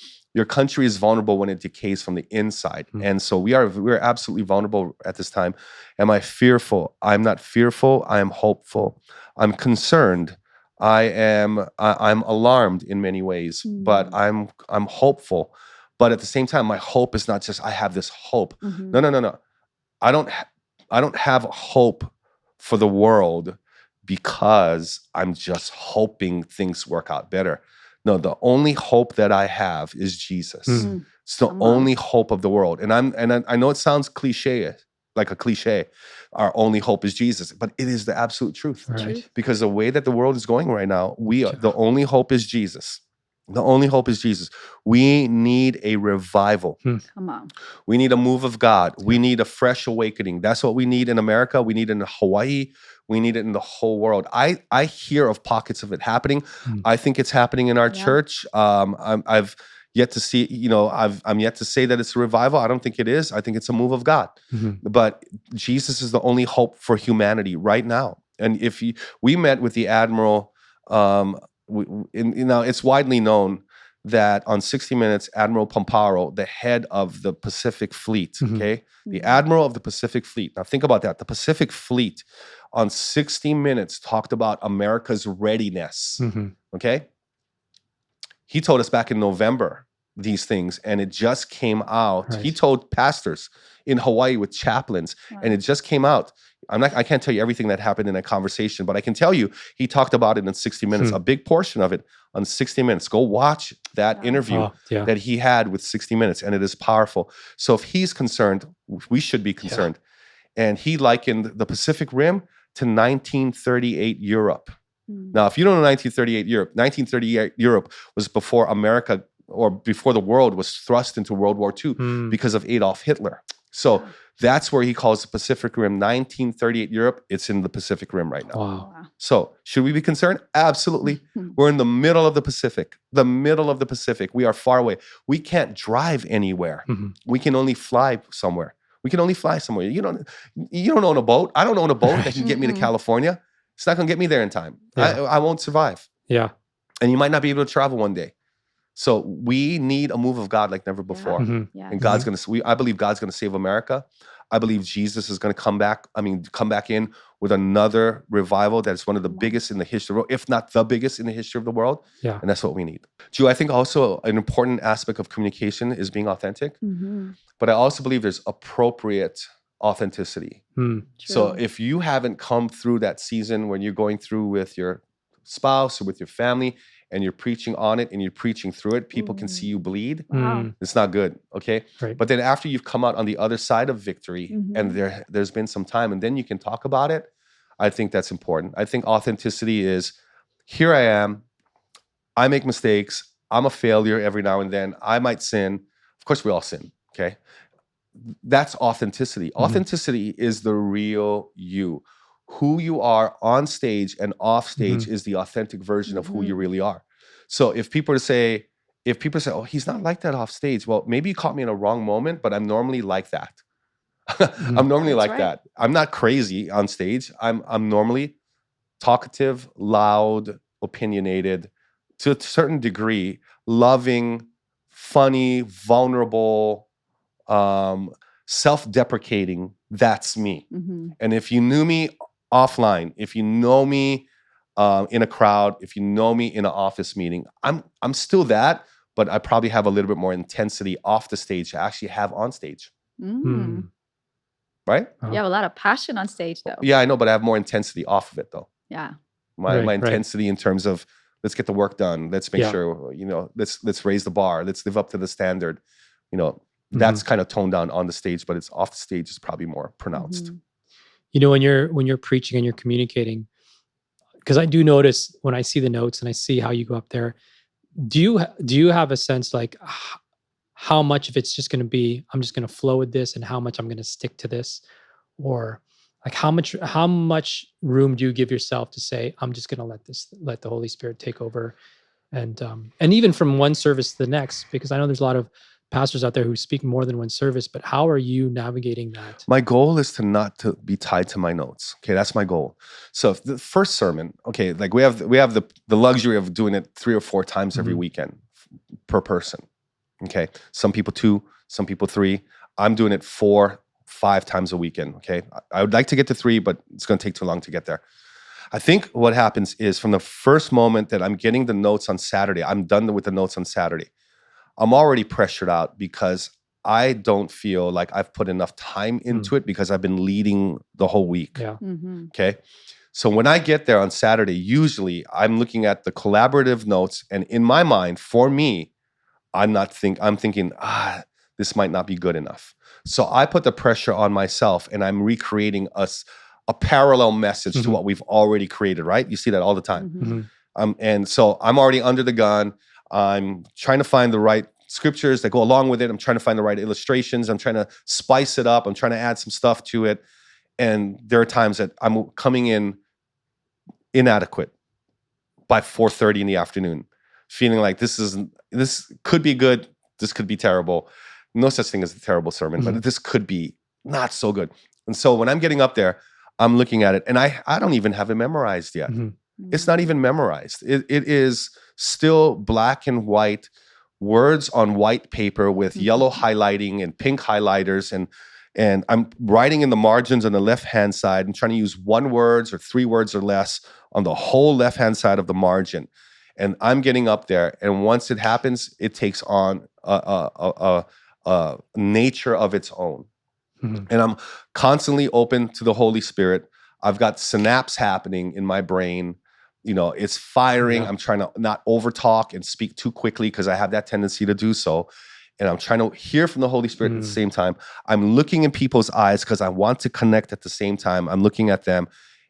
[SPEAKER 3] country is vulnerable when it decays from the inside. And so we're absolutely vulnerable at this time. Am I fearful? I'm not fearful. I am hopeful. I'm concerned. I'm alarmed in many ways, but I'm hopeful. But at the same time, my hope is not just I have this hope. No. I don't have hope for the world because I'm just hoping things work out better. No, the only hope that I have is Jesus. It's the only hope of the world. And I know it sounds cliche, like a cliche. Our only hope is Jesus, but it is the absolute truth.
[SPEAKER 1] Right.
[SPEAKER 3] Because the way that the world is going right now, the only hope is Jesus. The only hope is Jesus. We need a revival.
[SPEAKER 2] Come on.
[SPEAKER 3] We need a move of God. We need a fresh awakening. That's what we need in America. We need it in Hawaii. We need it in the whole world. I hear of pockets of it happening. I think it's happening in our church. I've yet to see, I'm yet to say that it's a revival. I don't think it is. I think it's a move of God. But Jesus is the only hope for humanity right now. And we met with the Admiral, it's widely known that on 60 Minutes, Admiral Pomparo, the head of the Pacific Fleet, okay? The Admiral of the Pacific Fleet. Now think about that. The Pacific Fleet on 60 Minutes talked about America's readiness, okay? He told us back in November these things, and it just came out.
[SPEAKER 1] Right.
[SPEAKER 3] He told pastors in Hawaii with chaplains, and it just came out. I can't tell you everything that happened in a conversation, but I can tell you he talked about it in 60 Minutes, a big portion of it on 60 Minutes. Go watch that interview that he had with 60 Minutes, and it is powerful. So if he's concerned, we should be concerned. And he likened the Pacific Rim to 1938 Europe. Now, if you don't know 1938 Europe was before America or before the world was thrust into World War II because of Adolf Hitler. So that's where he calls the Pacific Rim 1938 Europe. It's in the Pacific Rim right now.
[SPEAKER 1] Wow.
[SPEAKER 3] So should we be concerned? Absolutely. We're in the middle of the Pacific. The middle of the Pacific. We are far away. We can't drive anywhere. We can only fly somewhere. You don't own a boat. I don't own a boat that can get me to California. It's not going to get me there in time. I won't survive.
[SPEAKER 1] Yeah.
[SPEAKER 3] And you might not be able to travel one day. So we need a move of God like never before.
[SPEAKER 2] Yes.
[SPEAKER 3] And God's going to, I believe God's going to save America. I believe Jesus is going to come back in with another revival that's one of the biggest in the history of the world, if not the biggest in the history of the world. Yeah. And that's what we need. Ju, I think also an important aspect of communication is being authentic. But I also believe there's appropriate authenticity. So if you haven't come through that season when you're going through with your spouse or with your family and you're preaching on it and you're preaching through it, people can see you bleed. It's not good, okay? Right. But then after you've come out on the other side of victory and there's been some time and then you can talk about it, I think that's important. I think authenticity is, here I am, I make mistakes, I'm a failure every now and then, I might sin. Of course we all sin, okay? That's authenticity. Authenticity is the real you. Who you are on stage and off stage is the authentic version of who you really are. So if people say, oh, he's not like that off stage, well, maybe you caught me in a wrong moment, but I'm normally like that. I'm normally like that. I'm not crazy on stage. I'm normally talkative, loud, opinionated, to a certain degree, loving, funny, vulnerable, self-deprecating. That's me. And if you knew me offline, if you know me in a crowd, if you know me in an office meeting, I'm still that, but I probably have a little bit more intensity off the stage to actually have on stage. Right?
[SPEAKER 2] You have a lot of passion on stage, though.
[SPEAKER 3] Yeah, I know, but I have more intensity off of it, though.
[SPEAKER 2] Yeah.
[SPEAKER 3] My intensity in terms of, let's get the work done. Let's make sure, let's raise the bar. Let's live up to the standard. That's kind of toned down on the stage, but it's off the stage is probably more pronounced.
[SPEAKER 1] When you're preaching and you're communicating, because I do notice when I see the notes and I see how you go up there, do you have a sense like how much of it's just going to be, I'm just going to flow with this, and how much I'm going to stick to this, or like how much room do you give yourself to say, I'm just going to let the Holy Spirit take over, and even from one service to the next, because I know there's a lot of pastors out there who speak more than one service, but how are you navigating that?
[SPEAKER 3] My goal is not to be tied to my notes. Okay, that's my goal. So if the first sermon, okay, like we have the luxury of doing it 3 or 4 times every weekend per person. Okay, some people 2, some people 3. I'm doing it 4, 5 times a weekend. Okay, I would like to get to 3, but it's going to take too long to get there. I think what happens is from the first moment that I'm getting the notes on Saturday, I'm done with the notes on Saturday, I'm already pressured out because I don't feel like I've put enough time into it because I've been leading the whole week. Yeah. Okay. So when I get there on Saturday, usually I'm looking at the collaborative notes, and in my mind, for me, I'm thinking, this might not be good enough. So I put the pressure on myself, and I'm recreating a parallel message to what we've already created, right? You see that all the time. And so I'm already under the gun. I'm trying to find the right scriptures that go along with it. I'm trying to find the right illustrations. I'm trying to spice it up. I'm trying to add some stuff to it. And there are times that I'm coming in inadequate by 4:30 in the afternoon, feeling like this could be good. This could be terrible. No such thing as a terrible sermon, but this could be not so good. And so when I'm getting up there, I'm looking at it, and I don't even have it memorized yet. It's not even memorized. It is still black and white, words on white paper with yellow highlighting and pink highlighters, and I'm writing in the margins on the left-hand side and trying to use 1 word or 3 words or less on the whole left-hand side of the margin. And I'm getting up there, and once it happens, it takes on a nature of its own. And I'm constantly open to the Holy Spirit. I've got synapse happening in my brain. It's firing. I'm trying to not overtalk and speak too quickly because I have that tendency to do so. And I'm trying to hear from the Holy Spirit at the same time. I'm looking in people's eyes because I want to connect at the same time. I'm looking at them,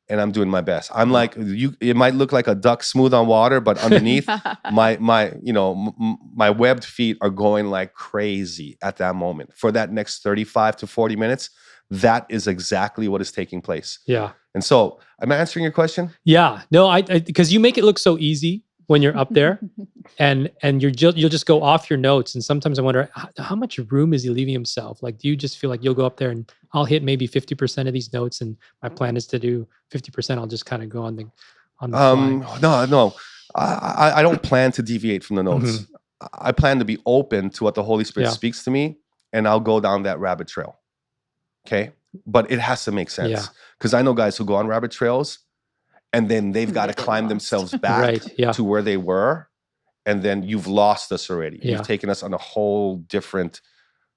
[SPEAKER 3] and I'm doing my best. I'm like, it might look like a duck smooth on water, but underneath my webbed feet are going like crazy at that moment. For that next 35 to 40 minutes, that is exactly what is taking place.
[SPEAKER 1] Yeah.
[SPEAKER 3] And so, am I answering your question?
[SPEAKER 1] Yeah. No, I because you make it look so easy when you're up there, and you'll just go off your notes. And sometimes I wonder how much room is he leaving himself? Like, do you just feel like you'll go up there and I'll hit maybe 50% of these notes, and my plan is to do 50%. I'll just kind of go on the fly.
[SPEAKER 3] No. I don't plan to deviate from the notes. I plan to be open to what the Holy Spirit speaks to me, and I'll go down that rabbit trail. Okay. But it has to make sense, because I know guys who go on rabbit trails and then they've got to climb themselves back to where they were. And then you've lost us already. You've taken us on a whole different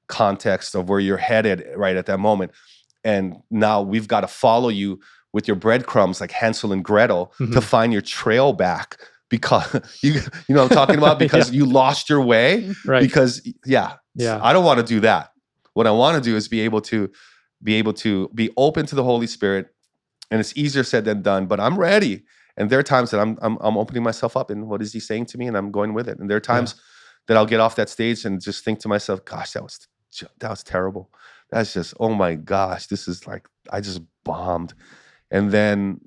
[SPEAKER 3] context of where you're headed right at that moment. And now we've got to follow you with your breadcrumbs like Hansel and Gretel to find your trail back, because you know what I'm talking about? Because you lost your way.
[SPEAKER 1] Right.
[SPEAKER 3] Because I don't want to do that. What I want to do is be able to be open to the Holy Spirit. And it's easier said than done, but I'm ready. And there are times that I'm opening myself up, and what is he saying to me? And I'm going with it. And there are times that I'll get off that stage and just think to myself, gosh, that was terrible. That's just, oh my gosh, this is like, I just bombed. And then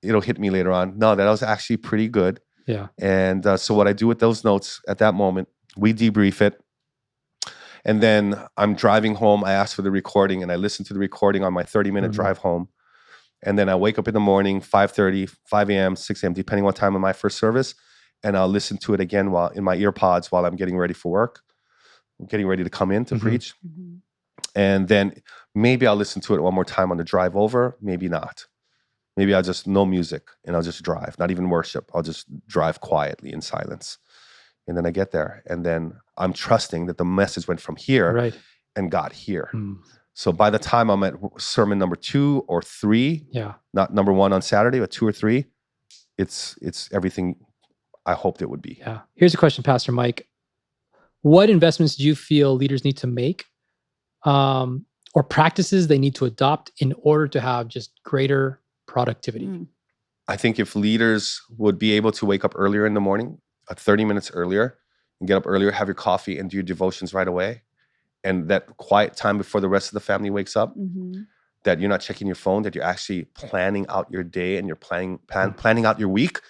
[SPEAKER 3] it'll hit me later on. No, that was actually pretty good.
[SPEAKER 1] Yeah.
[SPEAKER 3] And so what I do with those notes at that moment, we debrief it. And then I'm driving home. I ask for the recording, and I listen to the recording on my 30-minute drive home. And then I wake up in the morning, 5:30, 5 a.m., 6 a.m., depending on what time of my first service. And I'll listen to it again while in my ear pods while I'm getting ready for work. I'm getting ready to come in to preach. And then maybe I'll listen to it one more time on the drive over. Maybe not. Maybe I'll just no music and I'll just drive, not even worship. I'll just drive quietly in silence. And then I get there, and then I'm trusting that the message went from here and got here. So by the time I'm at sermon number 2 or 3, not number 1 on Saturday, but 2 or 3, it's everything I hoped it would be.
[SPEAKER 1] Yeah. Here's a question, Pastor Mike. What investments do you feel leaders need to make, or practices they need to adopt in order to have just greater productivity?
[SPEAKER 3] I think if leaders would be able to wake up earlier in the morning, 30 minutes earlier, and get up earlier, have your coffee, and do your devotions right away, and that quiet time before the rest of the family wakes up, that you're not checking your phone, that you're actually planning out your day and you're planning out your week.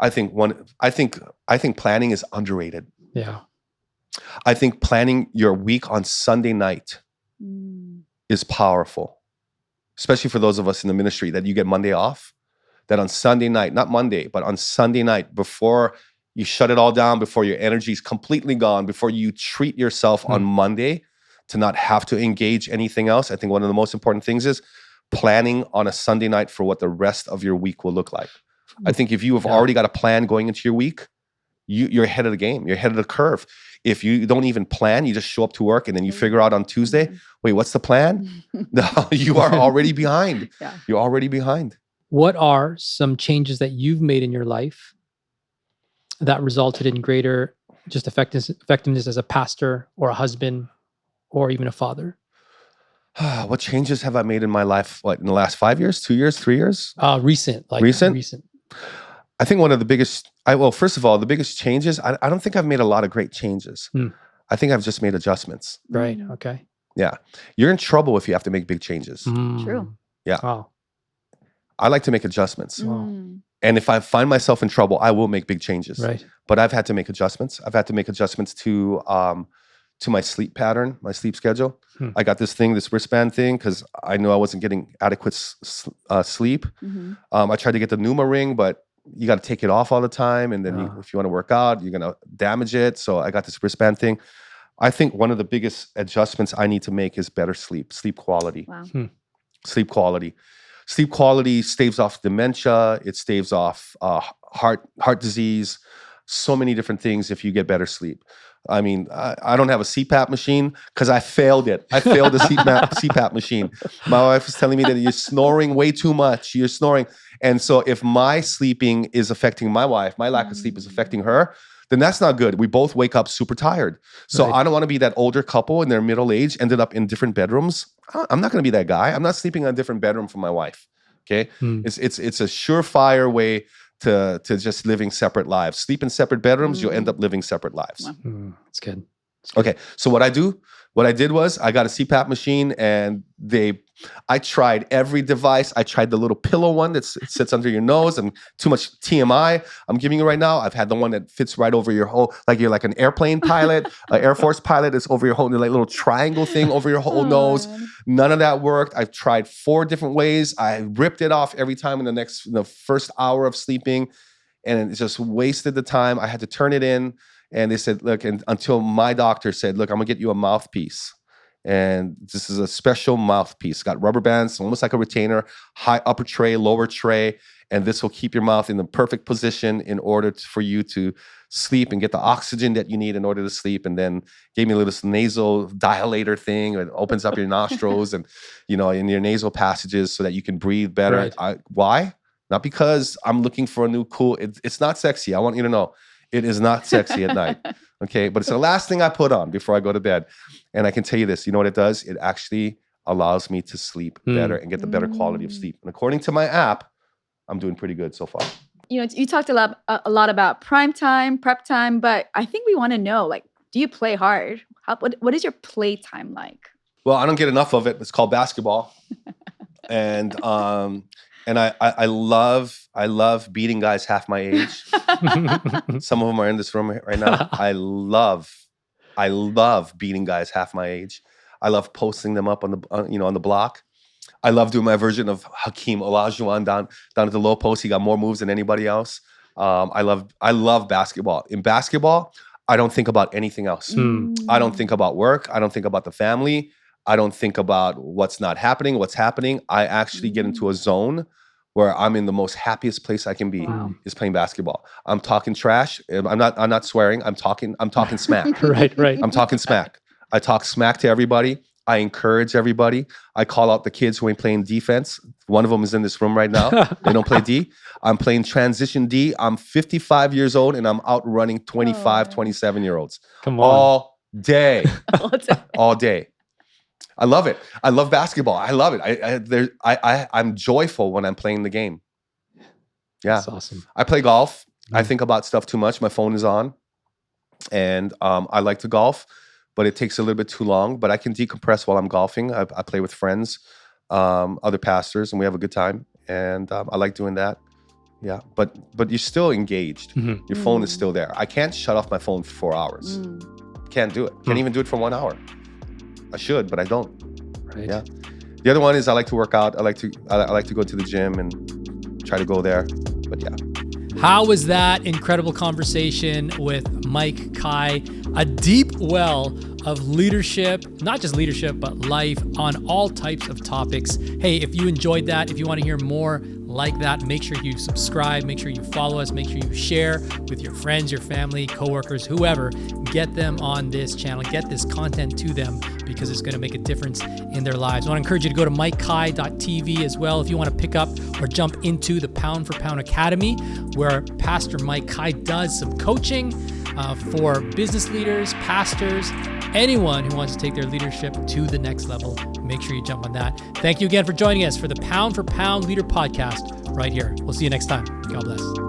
[SPEAKER 3] I think planning is underrated.
[SPEAKER 1] Yeah.
[SPEAKER 3] I think planning your week on Sunday night is powerful, especially for those of us in the ministry that you get Monday off, that on Sunday night, not Monday, but on Sunday night, before you shut it all down, before your energy is completely gone, before you treat yourself on Monday to not have to engage anything else. I think one of the most important things is planning on a Sunday night for what the rest of your week will look like. I think if you have already got a plan going into your week, you're ahead of the game. You're ahead of the curve. If you don't even plan, you just show up to work and then you figure out on Tuesday, wait, what's the plan? No, you are already behind. You're already behind.
[SPEAKER 1] What are some changes that you've made in your life that resulted in greater just effectiveness as a pastor or a husband or even a father?
[SPEAKER 3] What changes have I made in my life? What, in the last 5 years, 2 years, 3 years?
[SPEAKER 1] Recent.
[SPEAKER 3] I think one of the biggest, first of all, the biggest changes, I don't think I've made a lot of great changes. I think I've just made adjustments.
[SPEAKER 1] Right. Okay.
[SPEAKER 3] Yeah. You're in trouble if you have to make big changes.
[SPEAKER 2] True.
[SPEAKER 3] Yeah.
[SPEAKER 1] Wow.
[SPEAKER 3] I like to make adjustments.
[SPEAKER 1] Wow.
[SPEAKER 3] And if I find myself in trouble, I will make big changes.
[SPEAKER 1] Right.
[SPEAKER 3] But I've had to make adjustments. I've had to make adjustments to my sleep pattern, my sleep schedule. I got this wristband thing, because I knew I wasn't getting adequate sleep. I tried to get the Pneuma ring, but you got to take it off all the time. And then if you want to work out, you're going to damage it. So I got this wristband thing. I think one of the biggest adjustments I need to make is better sleep quality.
[SPEAKER 2] Wow.
[SPEAKER 3] Sleep quality. Sleep quality staves off dementia. It staves off heart disease. so many different things if you get better sleep. I mean, I don't have a CPAP machine because I failed it. I failed the CPAP machine. My wife was telling me that you're snoring way too much. You're snoring. And so if my sleeping is affecting my wife, my lack of sleep is affecting her, then that's not good. We both wake up super tired. So I don't want to be that older couple in their middle age, ended up in different bedrooms. I'm not going to be that guy. I'm not sleeping in a different bedroom from my wife. Okay. It's a surefire way to just living separate lives. Sleep in separate bedrooms, you'll end up living separate lives.
[SPEAKER 1] That's good.
[SPEAKER 3] Okay, so what I did was I got a CPAP machine, and I tried every device. I tried the little pillow one that sits under your nose, and too much TMI I'm giving you right now. I've had the one that fits right over your whole, like you're like an airplane pilot, an Air Force pilot. It's over your whole, like little triangle thing over your whole nose. None of that worked. I've tried 4 different ways. I ripped it off every time in the first hour of sleeping, and it just wasted the time. I had to turn it in, and they said, look, and until my doctor said, look, I'm gonna get you a mouthpiece. And this is a special mouthpiece. Got rubber bands, almost like a retainer, high upper tray, lower tray. And this will keep your mouth in the perfect position in order for you to sleep and get the oxygen that you need in order to sleep. And then gave me a little nasal dilator thing. It opens up your nostrils and, in your nasal passages so that you can breathe better.
[SPEAKER 1] Right.
[SPEAKER 3] Why? Not because I'm looking for a new cool, it's not sexy. I want you to know. It is not sexy at night, okay? But it's the last thing I put on before I go to bed. And I can tell you this, you know what it does? It actually allows me to sleep better and get the better quality of sleep. And according to my app, I'm doing pretty good so far.
[SPEAKER 2] You talked a lot about prime time, prep time, but I think we want to know, do you play hard? What is your play time like?
[SPEAKER 3] Well, I don't get enough of it. It's called basketball. And I love beating guys half my age. Some of them are in this room right now. I love beating guys half my age. I love posting them up on the block. I love doing my version of Hakeem Olajuwon down at the low post. He got more moves than anybody else. I love basketball. In basketball, I don't think about anything else. I don't think about work. I don't think about the family. I don't think about what's not happening, what's happening. I actually get into a zone where I'm in the most happiest place I can be is playing basketball. I'm talking trash. I'm not swearing. I'm talking smack.
[SPEAKER 1] Right.
[SPEAKER 3] I'm talking smack. I talk smack to everybody. I encourage everybody. I call out the kids who ain't playing defense. One of them is in this room right now. They don't play D. I'm playing transition D. I'm 55 years old and I'm outrunning 25, 27-year-olds.
[SPEAKER 1] Come on.
[SPEAKER 3] All day. All day. I love it. I love basketball. I love it. I'm joyful when I'm playing the game. Yeah.
[SPEAKER 1] That's awesome.
[SPEAKER 3] I play golf. I think about stuff too much. My phone is on. And I like to golf, but it takes a little bit too long. But I can decompress while I'm golfing. I play with friends, other pastors, and we have a good time. And I like doing that. Yeah. But you're still engaged. Your phone is still there. I can't shut off my phone for 4 hours. Can't do it. Can't even do it for 1 hour. I should, but I don't.
[SPEAKER 1] Right.
[SPEAKER 3] Yeah. The other one is I like to work out. I like to go to the gym and try to go there. But yeah.
[SPEAKER 1] How was that incredible conversation with Mike Kai? A deep well of leadership, not just leadership, but life on all types of topics. Hey, if you enjoyed that, if you want to hear more like that, make sure you subscribe, make sure you follow us, make sure you share with your friends, your family, coworkers, whoever. Get them on this channel, get this content to them because it's going to make a difference in their lives. I want to encourage you to go to mikekai.tv as well if you want to pick up or jump into the Pound for Pound Academy, where Pastor Mike Kai does some coaching for business leaders, pastors, anyone who wants to take their leadership to the next level. Make sure you jump on that. Thank you again for joining us for the Pound for Pound Leader Podcast right here. We'll see you next time. God bless.